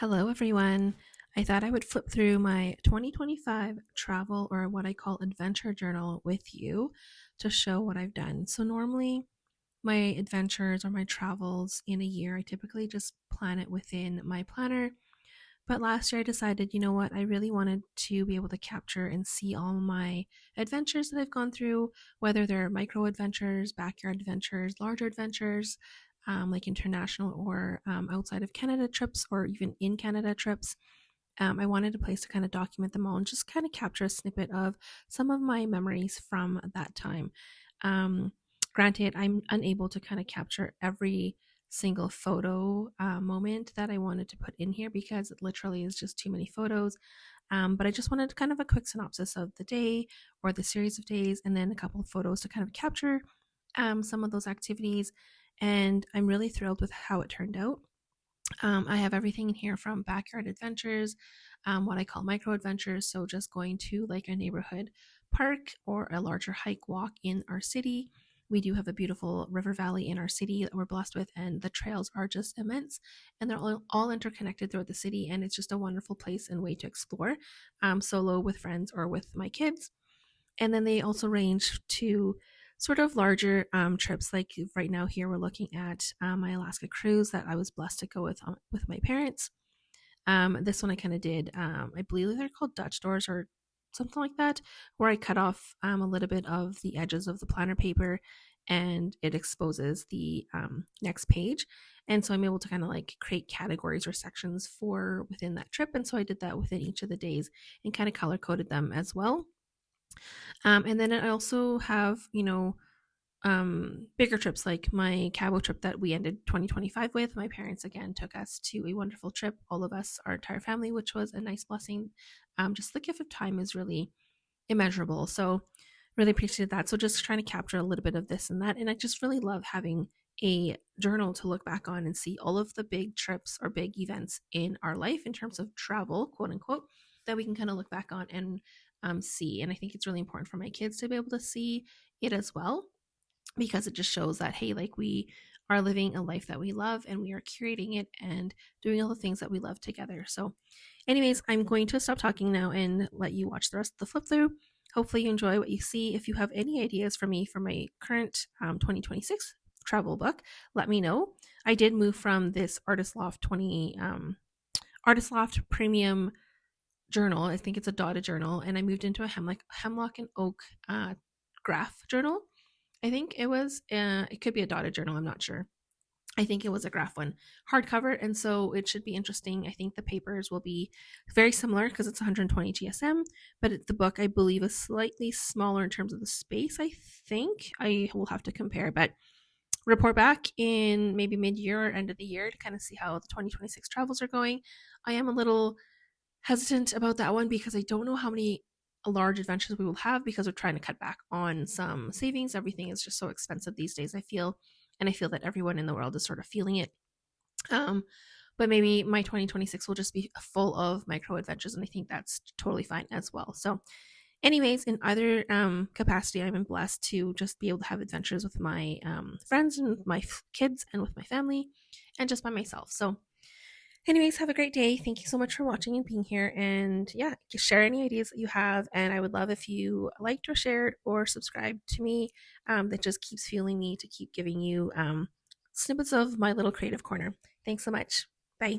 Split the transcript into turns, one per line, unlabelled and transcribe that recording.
Hello, everyone. I thought I would flip through my 2025 travel or what I call adventure journal with you to show what I've done. So, normally, my adventures or my travels in a year, I typically just plan it within my planner. But last year, I decided, you know what, I really wanted to be able to capture and see all my adventures that I've gone through, whether they're micro adventures, backyard adventures, larger adventures, like international or outside of Canada trips, or even in Canada trips. I wanted a place to kind of document them all and just kind of capture a snippet of some of my memories from that time. Um, Granted, I'm unable to kind of capture every single photo moment that I wanted to put in here because it literally is just too many photos. But I just wanted kind of a quick synopsis of the day or the series of days, and then a couple of photos to kind of capture some of those activities. And I'm really thrilled with how it turned out. I have everything in here from backyard adventures, what I call micro adventures. So, just going to like a neighborhood park or a larger hike walk in our city. We do have a beautiful river valley in our city that we're blessed with, and the trails are just immense and they're all interconnected throughout the city. And it's just a wonderful place and way to explore solo with friends or with my kids. And then they also range to sort of larger trips. Like right now, here we're looking at my Alaska cruise that I was blessed to go with my parents. This one I kind of did. I believe they're called Dutch doors or something like that, where I cut off a little bit of the edges of the planner paper, and it exposes the next page. And so I'm able to kind of like create categories or sections for within that trip. And so I did that within each of the days and kind of color coded them as well. And then I also have, bigger trips like my Cabo trip that we ended 2025 with. My parents again took us to a wonderful trip, all of us, our entire family, which was a nice blessing. Just the gift of time is really immeasurable. So, really appreciated that. So, just trying to capture a little bit of this and that. And I just really love having a journal to look back on and see all of the big trips or big events in our life in terms of travel, quote unquote, that we can kind of look back on and see. And I think it's really important for my kids to be able to see it as well, because it just shows that, hey, like we are living a life that we love and we are curating it and doing all the things that we love together. So, anyways, I'm going to stop talking now and let you watch the rest of the flip through. Hopefully, you enjoy what you see. If you have any ideas for me for my current 2026 travel book, let me know. I did move from this Artist Loft Premium journal. I think it's a dotted journal, and I moved into a hemlock and oak graph journal. I think it was. It could be a dotted journal. I'm not sure. I think it was a graph one, hardcover, and so it should be interesting. I think the papers will be very similar because it's 120 GSM, but the book I believe is slightly smaller in terms of the space. I think I will have to compare, but report back in maybe mid-year or end of the year to kind of see how the 2026 travels are going. I am a little hesitant about that one because I don't know how many large adventures we will have because we're trying to cut back on some savings. Everything is just so expensive these days, I feel. And I feel that everyone in the world is sort of feeling it. Um, but maybe my 2026 will just be full of micro adventures, and I think that's totally fine as well. So, anyways, in either capacity, I'm blessed to just be able to have adventures with my friends and my kids and with my family and just by myself. So, anyways, have a great day. Thank you so much for watching and being here. And yeah, just share any ideas that you have. And I would love if you liked or shared or subscribed to me. That just keeps fueling me to keep giving you snippets of my little creative corner. Thanks so much. Bye.